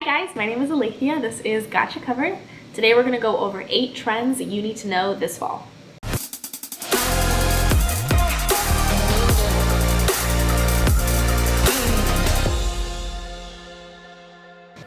Guys, my name is Alethea. This is Gotcha Covered. Today we're going to go over 8 trends that you need to know this fall.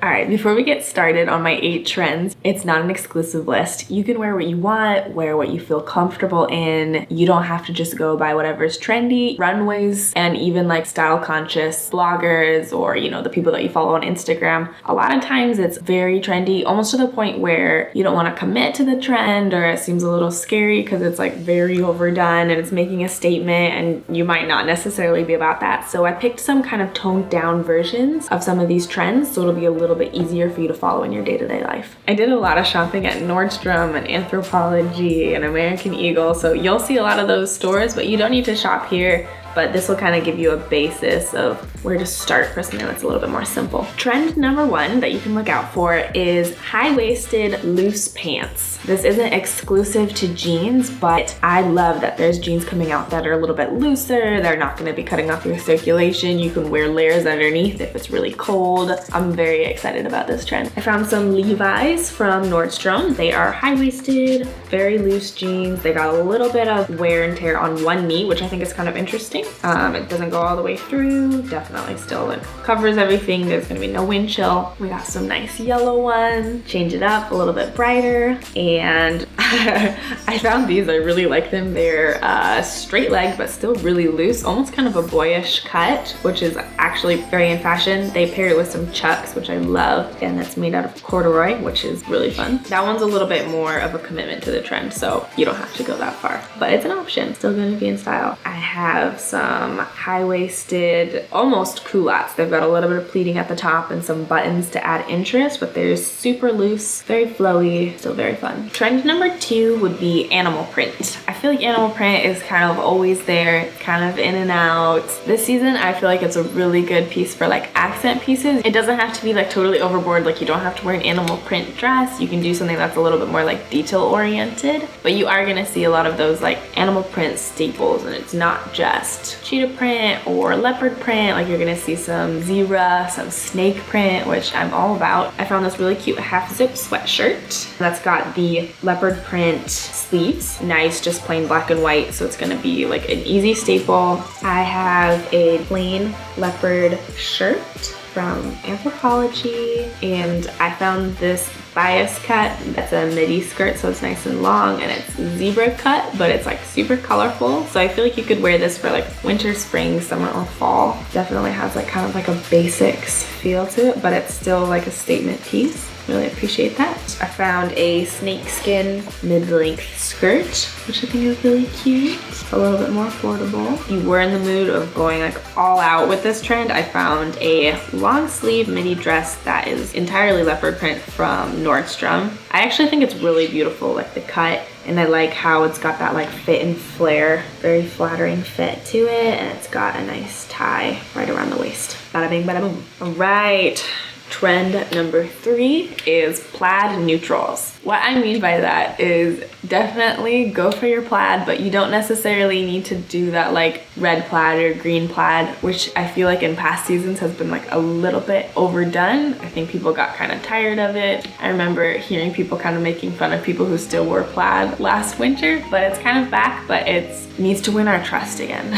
Alright, before we get started on my 8 trends, it's not an exclusive list. You can wear what you want, wear what you feel comfortable in. You don't have to just go by whatever's trendy. Runways and even like style conscious bloggers or, you know, the people that you follow on Instagram, a lot of times it's very trendy, almost to the point where you don't want to commit to the trend, or it seems a little scary because it's like very overdone and it's making a statement and you might not necessarily be about that. So I picked some kind of toned down versions of some of these trends so it'll be a little bit easier for you to follow in your day-to-day life. I did a lot of shopping at Nordstrom and Anthropologie and American Eagle, so you'll see a lot of those stores, but you don't need to shop here. But this will kind of give you a basis of where to start for something that's a little bit more simple. Trend number 1 that you can look out for is high-waisted loose pants. This isn't exclusive to jeans, but I love that there's jeans coming out that are a little bit looser. They're not gonna be cutting off your circulation. You can wear layers underneath if it's really cold. I'm very excited about this trend. I found some Levi's from Nordstrom. They are high-waisted, very loose jeans. They got a little bit of wear and tear on one knee, which I think is kind of interesting. It doesn't go all the way through, definitely still like covers everything. There's gonna be no wind chill. We got some nice yellow ones, change it up a little bit brighter. And I found these, I really like them. They're straight leg, but still really loose, almost kind of a boyish cut, which is actually very in fashion. They paired it with some chucks, which I love, and that's made out of corduroy, which is really fun. That one's a little bit more of a commitment to the trend, so you don't have to go that far, but it's an option, still gonna be in style. I have some high-waisted, almost culottes. They've got a little bit of pleating at the top and some buttons to add interest, but they're super loose, very flowy, still very fun. Trend number 2 would be animal print. I feel like animal print is kind of always there, kind of in and out. This season, I feel like it's a really good piece for like accent pieces. It doesn't have to be like totally overboard, like you don't have to wear an animal print dress. You can do something that's a little bit more like detail oriented, but you are gonna see a lot of those like animal print staples, and it's not just cheetah print or leopard print. Like you're gonna see some zebra, some snake print, which I'm all about. I found this really cute half zip sweatshirt that's got the leopard print sleeves. Nice, just plain black and white, so it's gonna be like an easy staple. I have a plain leopard shirt from Anthropologie, and I found this bias cut. That's a midi skirt, so it's nice and long, and it's zebra cut, but it's like super colorful. So I feel like you could wear this for like winter, spring, summer, or fall. Definitely has like kind of like a basics feel to it, but it's still like a statement piece. Really appreciate that. I found a snakeskin mid-length skirt, which I think is really cute. A little bit more affordable. If you were in the mood of going like all out with this trend, I found a long sleeve midi dress that is entirely leopard print from Nordstrom. I actually think it's really beautiful, like the cut, and I like how it's got that like fit and flare, very flattering fit to it, and it's got a nice tie right around the waist. Bada bing, bada boom. All right. Trend number 3 is plaid neutrals. What I mean by that is definitely go for your plaid, but you don't necessarily need to do that like red plaid or green plaid, which I feel like in past seasons has been like a little bit overdone. I think people got kind of tired of it. I remember hearing people kind of making fun of people who still wore plaid last winter, but it's kind of back, but it needs to win our trust again.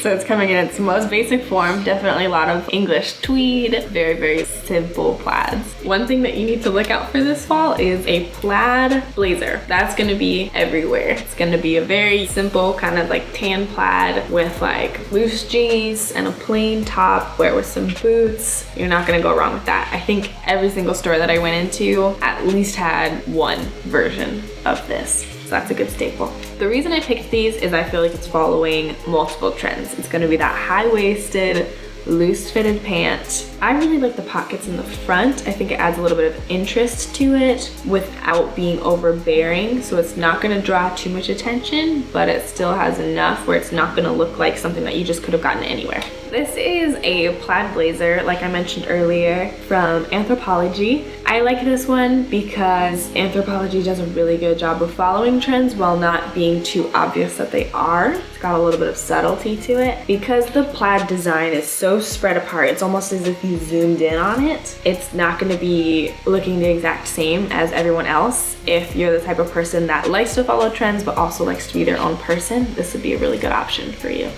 So it's coming in its most basic form. Definitely a lot of English tweed, very, very simple plaids. One thing that you need to look out for this fall is a plaid blazer. That's gonna be everywhere. It's gonna be a very simple kind of like tan plaid with like loose jeans and a plain top, wear with some boots. You're not gonna go wrong with that. I think every single store that I went into at least had one version of this. So that's a good staple. The reason I picked these is I feel like it's following multiple trends. It's gonna be that high-waisted, loose fitted pant. I really like the pockets in the front. I think it adds a little bit of interest to it without being overbearing. So it's not gonna draw too much attention, but it still has enough where it's not gonna look like something that you just could have gotten anywhere. This is a plaid blazer, like I mentioned earlier, from Anthropologie. I like this one because Anthropologie does a really good job of following trends while not being too obvious that they are. It's got a little bit of subtlety to it. Because the plaid design is so spread apart, it's almost as if you zoomed in on it. It's not going to be looking the exact same as everyone else. If you're the type of person that likes to follow trends but also likes to be their own person, this would be a really good option for you.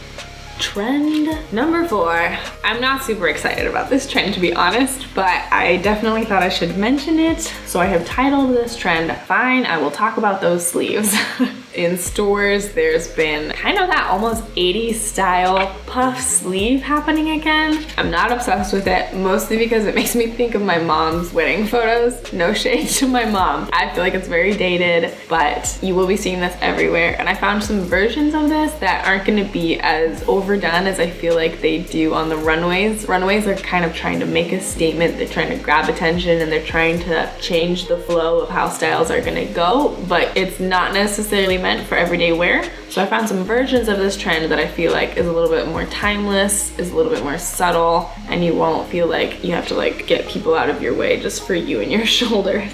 Trend number 4. I'm not super excited about this trend, to be honest, but I definitely thought I should mention it. So I have titled this trend, Fine, I Will Talk About Those Sleeves. In stores, there's been kind of that almost 80s style puff sleeve happening again. I'm not obsessed with it, mostly because it makes me think of my mom's wedding photos. No shade to my mom. I feel like it's very dated, but you will be seeing this everywhere. And I found some versions of this that aren't gonna be as overdone as I feel like they do on the runways. Runways are kind of trying to make a statement. They're trying to grab attention and they're trying to change the flow of how styles are gonna go, but it's not necessarily meant for everyday wear. So I found some versions of this trend that I feel like is a little bit more timeless, is a little bit more subtle, and you won't feel like you have to like get people out of your way just for you and your shoulders.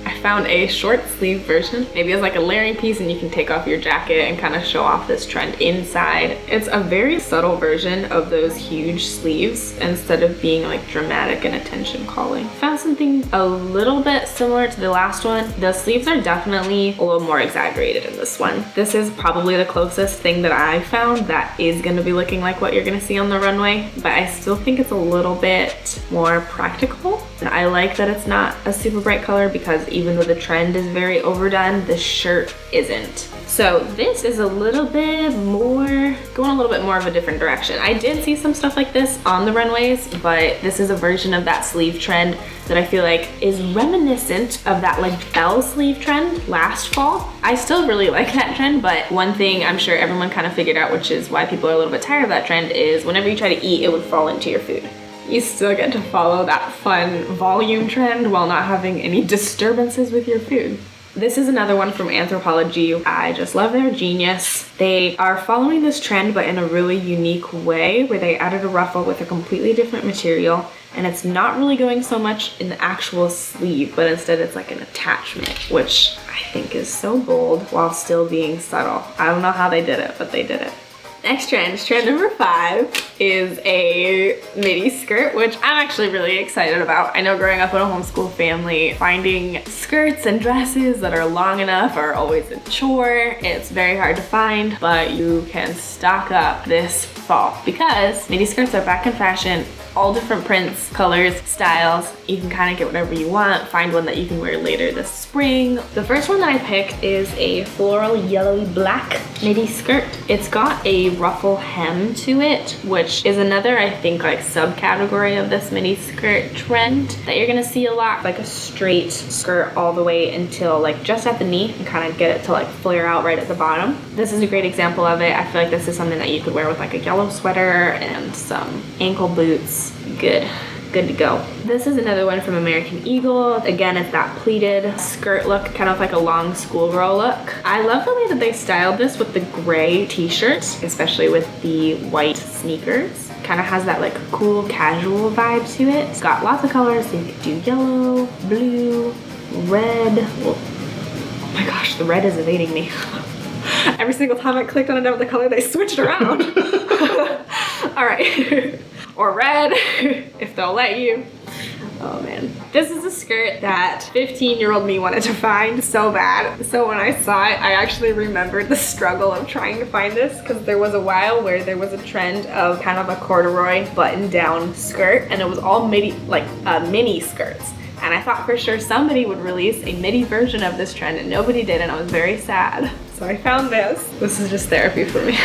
I found a short sleeve version. Maybe it's like a layering piece and you can take off your jacket and kind of show off this trend inside. It's a very subtle version of those huge sleeves instead of being like dramatic and attention calling. Found something a little bit similar to the last one. The sleeves are definitely a little more exaggerated in this one. This is probably the closest thing that I found that is going to be looking like what you're going to see on the runway, but I still think it's a little bit more practical. And I like that it's not a super bright color because even though the trend is very overdone, the shirt isn't. So this is a little bit more, going a little bit more of a different direction. I did see some stuff like this on the runways, but this is a version of that sleeve trend that I feel like is reminiscent of that like bell sleeve trend last fall. I still really like that trend, but one thing I'm sure everyone kind of figured out, which is why people are a little bit tired of that trend, is whenever you try to eat, it would fall into your food. You still get to follow that fun volume trend while not having any disturbances with your food. This is another one from Anthropologie. I just love their genius. They are following this trend, but in a really unique way, where they added a ruffle with a completely different material, and it's not really going so much in the actual sleeve, but instead it's like an attachment, which I think is so bold while still being subtle. I don't know how they did it, but they did it. Next trend number 5, is a midi skirt, which I'm actually really excited about. I know growing up in a homeschool family, finding skirts and dresses that are long enough are always a chore. It's very hard to find, but you can stock up this fall because midi skirts are back in fashion. All different prints, colors, styles. You can kind of get whatever you want. Find one that you can wear later this spring. The first one that I picked is a floral yellowy black midi skirt. It's got a ruffle hem to it, which is another, I think, like subcategory of this midi skirt trend that you're gonna see a lot, like a straight skirt all the way until like just at the knee and kind of get it to like flare out right at the bottom. This is a great example of it. I feel like this is something that you could wear with like a yellow sweater and some ankle boots. Good to go. This is another one from American Eagle. Again, it's that pleated skirt look, kind of like a long schoolgirl look. I love the way that they styled this with the gray t-shirt, especially with the white sneakers. Kind of has that like cool casual vibe to it. It's got lots of colors, so you could do yellow, blue, red. Oh my gosh, the red is evading me. Every single time I clicked on another color, they switched around. All right. Or red, if they'll let you. Oh man. This is a skirt that 15-year-old me wanted to find so bad. So when I saw it, I actually remembered the struggle of trying to find this because there was a while where there was a trend of kind of a corduroy button-down skirt, and it was all midi, like mini skirts. And I thought for sure somebody would release a midi version of this trend, and nobody did, and I was very sad. So I found this. This is just therapy for me.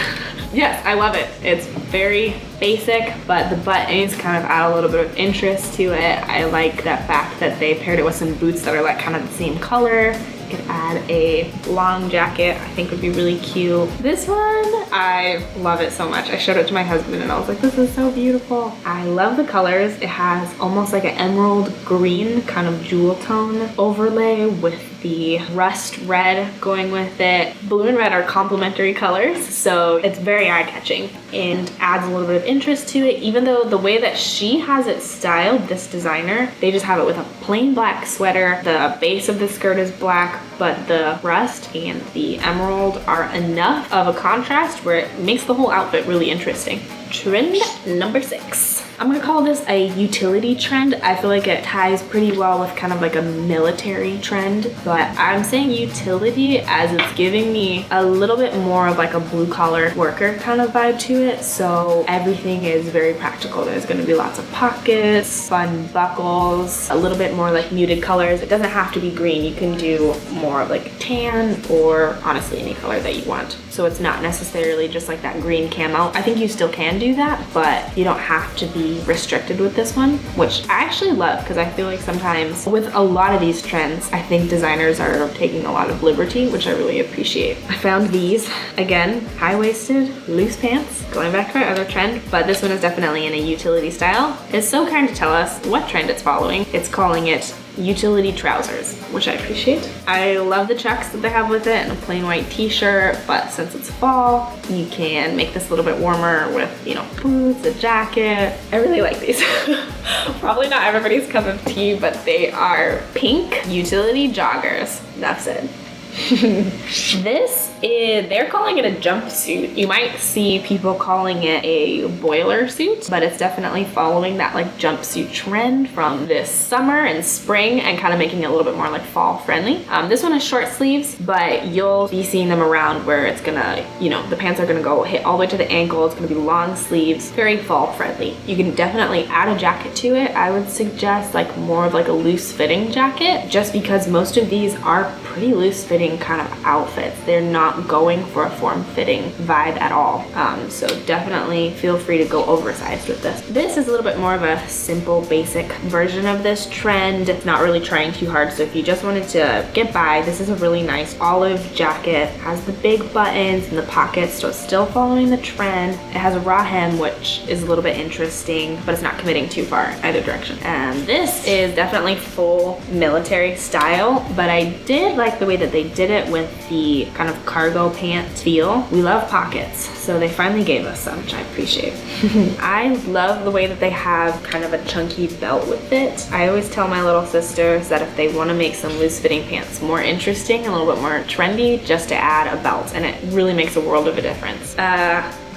Yes, I love it. It's very basic, but the buttons kind of add a little bit of interest to it. I like that fact that they paired it with some boots that are like kind of the same color. You could add a long jacket, I think would be really cute. This one, I love it so much. I showed it to my husband and I was like, this is so beautiful. I love the colors. It has almost like an emerald green kind of jewel tone overlay with the rust red going with it. Blue and red are complementary colors, so it's very eye-catching and adds a little bit of interest to it, even though the way that she has it styled, this designer, they just have it with a plain black sweater. The base of the skirt is black, but the rust and the emerald are enough of a contrast where it makes the whole outfit really interesting. Trend number 6. I'm gonna call this a utility trend. I feel like it ties pretty well with kind of like a military trend, but I'm saying utility as it's giving me a little bit more of like a blue collar worker kind of vibe to it. So everything is very practical. There's gonna be lots of pockets, fun buckles, a little bit more like muted colors. It doesn't have to be green. You can do more of like tan or honestly any color that you want. So it's not necessarily just like that green camo. I think you still can do that, but you don't have to be restricted with this one, which I actually love because I feel like sometimes with a lot of these trends, I think designers are taking a lot of liberty, which I really appreciate. I found these, again, high-waisted, loose pants, going back to our other trend, but this one is definitely in a utility style. It's so kind to tell us what trend it's following. It's calling it utility trousers, which I appreciate. I love the checks that they have with it and a plain white t-shirt, but since it's fall, you can make this a little bit warmer with, you know, boots, a jacket. I really like these. Probably not everybody's cup of tea, but they are pink utility joggers. That's it. This is, they're calling it a jumpsuit. You might see people calling it a boiler suit, but it's definitely following that like jumpsuit trend from this summer and spring and kind of making it a little bit more like fall friendly. This one is short sleeves, but you'll be seeing them around where it's gonna, you know, the pants are gonna go hit all the way to the ankle. It's gonna be long sleeves, very fall friendly. You can definitely add a jacket to it. I would suggest like more of like a loose fitting jacket, just because most of these are pretty loose fitting kind of outfits. They're not going for a form-fitting vibe at all. So definitely feel free to go oversized with this. This is a little bit more of a simple, basic version of this trend. It's not really trying too hard, so if you just wanted to get by, this is a really nice olive jacket. It has the big buttons and the pockets, so it's still following the trend. It has a raw hem, which is a little bit interesting, but it's not committing too far either direction. And this is definitely full military style, but I did like the way that they did it with the kind of cargo pant feel. We love pockets, so they finally gave us some, which I appreciate. I love the way that they have kind of a chunky belt with it. I always tell my little sisters that if they want to make some loose fitting pants more interesting, a little bit more trendy, just to add a belt, and it really makes a world of a difference.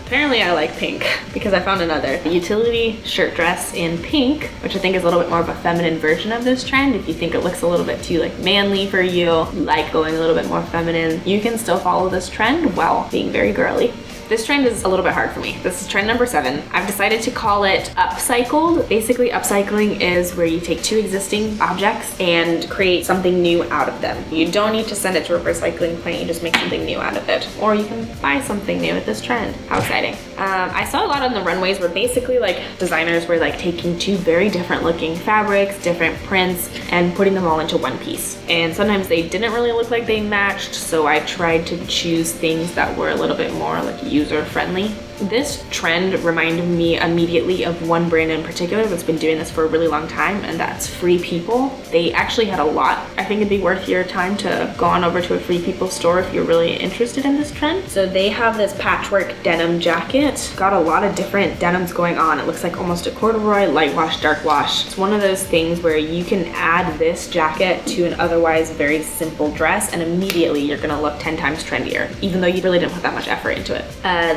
Apparently I like pink because I found another utility shirt dress in pink, which I think is a little bit more of a feminine version of this trend. If you think it looks a little bit too like manly for you, like going a little bit more feminine, you can still follow this trend while being very girly. This trend is a little bit hard for me. This is trend number 7. I've decided to call it upcycled. Basically, upcycling is where you take 2 existing objects and create something new out of them. You don't need to send it to a recycling plant, you just make something new out of it. Or you can buy something new with this trend. How exciting. I saw a lot on the runways where basically like designers were like taking 2 very different looking fabrics, different prints, and putting them all into one piece. And sometimes they didn't really look like they matched, so I tried to choose things that were a little bit more like user-friendly. This trend reminded me immediately of one brand in particular that's been doing this for a really long time, and that's Free People. They actually had a lot. I think it'd be worth your time to go on over to a Free People store if you're really interested in this trend. So they have this patchwork denim jacket. Got a lot of different denims going on. It looks like almost a corduroy, light wash, dark wash. It's one of those things where you can add this jacket to an otherwise very simple dress and immediately you're gonna look 10 times trendier, even though you really didn't put that much effort into it.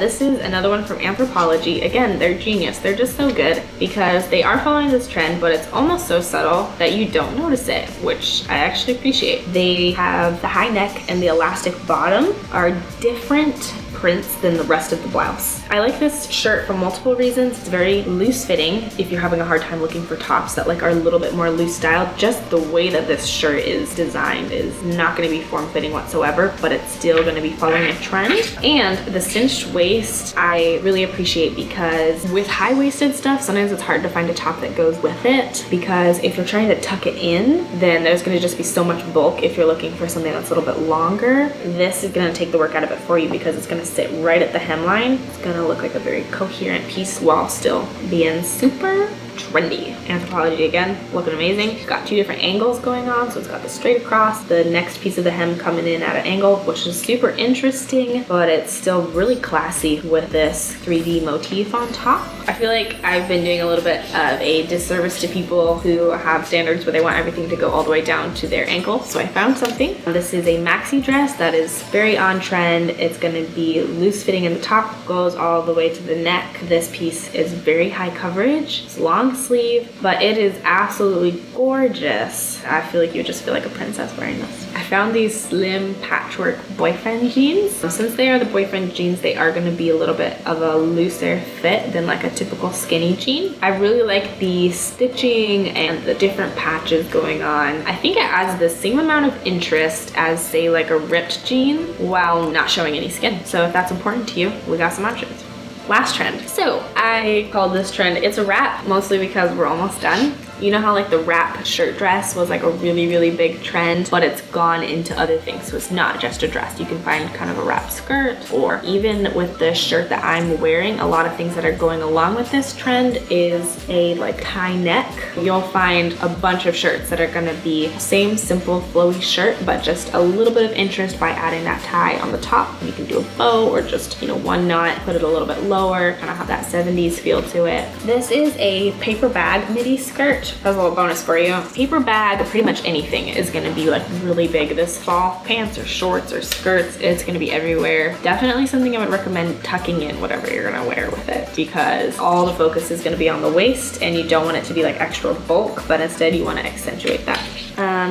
This is another one from Anthropologie. Again, they're genius. They're just so good because they are following this trend, but it's almost so subtle that you don't notice it, which I actually appreciate. They have the high neck and the elastic bottom are different prints than the rest of the blouse. I like this shirt for multiple reasons. It's very loose fitting if you're having a hard time looking for tops that like are a little bit more loose styled. Just the way that this shirt is designed is not going to be form fitting whatsoever, but it's still going to be following a trend. And the cinched waist I really appreciate because with high-waisted stuff, sometimes it's hard to find a top that goes with it, because if you're trying to tuck it in, then there's going to just be so much bulk. If you're looking for something that's a little bit longer, this is going to take the work out of it for you because it's going to sit right at the hemline. It's gonna look like a very coherent piece while still being super trendy. Anthropologie again, looking amazing. It's got 2 different angles going on, so it's got the straight across, the next piece of the hem coming in at an angle, which is super interesting, but it's still really classy with this 3D motif on top. I feel like I've been doing a little bit of a disservice to people who have standards where they want everything to go all the way down to their ankle, so I found something. This is a maxi dress that is very on trend. It's going to be loose fitting in the top, goes all the way to the neck. This piece is very high coverage. It's long sleeve, but it is absolutely gorgeous. I feel like you just feel like a princess wearing this. I found these slim patchwork boyfriend jeans. Since they are the boyfriend jeans, they are going to be a little bit of a looser fit than like a typical skinny jean. I really like the stitching and the different patches going on. I think it adds the same amount of interest as, say, like a ripped jean while not showing any skin. So if that's important to you, we got some options. Last trend. So I called this trend It's a Wrap, mostly because we're almost done. You know how like the wrap shirt dress was like a really big trend, but it's gone into other things. So it's not just a dress. You can find kind of a wrap skirt, or even with the shirt that I'm wearing, a lot of things that are going along with this trend is a like tie neck. You'll find a bunch of shirts that are gonna be same simple flowy shirt, but just a little bit of interest by adding that tie on the top. You can do a bow or just, you know, one knot, put it a little bit lower, kind of have that 70s feel to it. This is a paper bag midi skirt. That's a little bonus for you. Paper bag, pretty much anything is gonna be like really big this fall. Pants or shorts or skirts, it's gonna be everywhere. Definitely something I would recommend tucking in whatever you're gonna wear with it, because all the focus is gonna be on the waist and you don't want it to be like extra bulk, but instead you wanna accentuate that.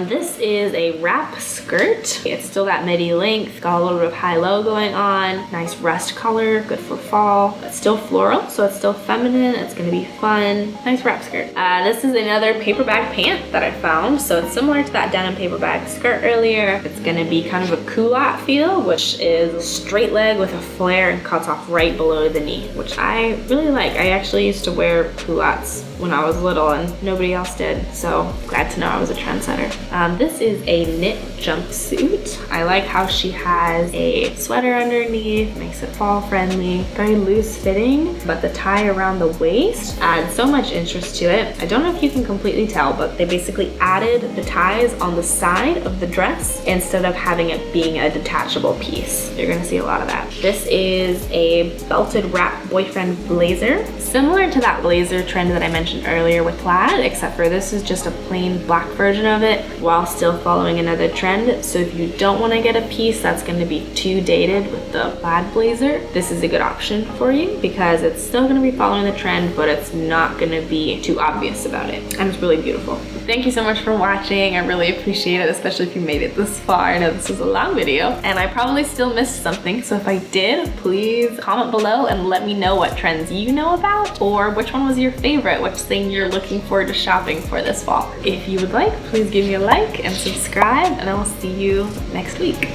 This is a wrap skirt. It's still that midi length, got a little bit of high-low going on. Nice rust color, good for fall. It's still floral, so it's still feminine. It's gonna be fun. Nice wrap skirt. This is another paper bag pant that I found. So it's similar to that denim paper bag skirt earlier. It's gonna be kind of a culotte feel, which is a straight leg with a flare and cuts off right below the knee, which I really like. I actually used to wear culottes when I was little and nobody else did, so glad to know I was a trendsetter. This is a knit jumpsuit. I like how she has a sweater underneath, makes it fall friendly, very loose fitting, but the tie around the waist adds so much interest to it. I don't know if you can completely tell, but they basically added the ties on the side of the dress instead of having it being a detachable piece. You're gonna see a lot of that. This is a belted wrap boyfriend blazer, similar to that blazer trend that I mentioned earlier with plaid, except for this is just a plain black version of it while still following another trend. So if you don't want to get a piece that's going to be too dated with the plaid blazer, this is a good option for you because it's still going to be following the trend, but it's not going to be too obvious about it. And it's really beautiful. Thank you so much for watching. I really appreciate it, especially if you made it this far. I know this was a long video and I probably still missed something. So if I did, please comment below and let me know what trends you know about, or which one was your favorite, which thing you're looking forward to shopping for this fall. If you would like, please give me a like and subscribe, and I will see you next week.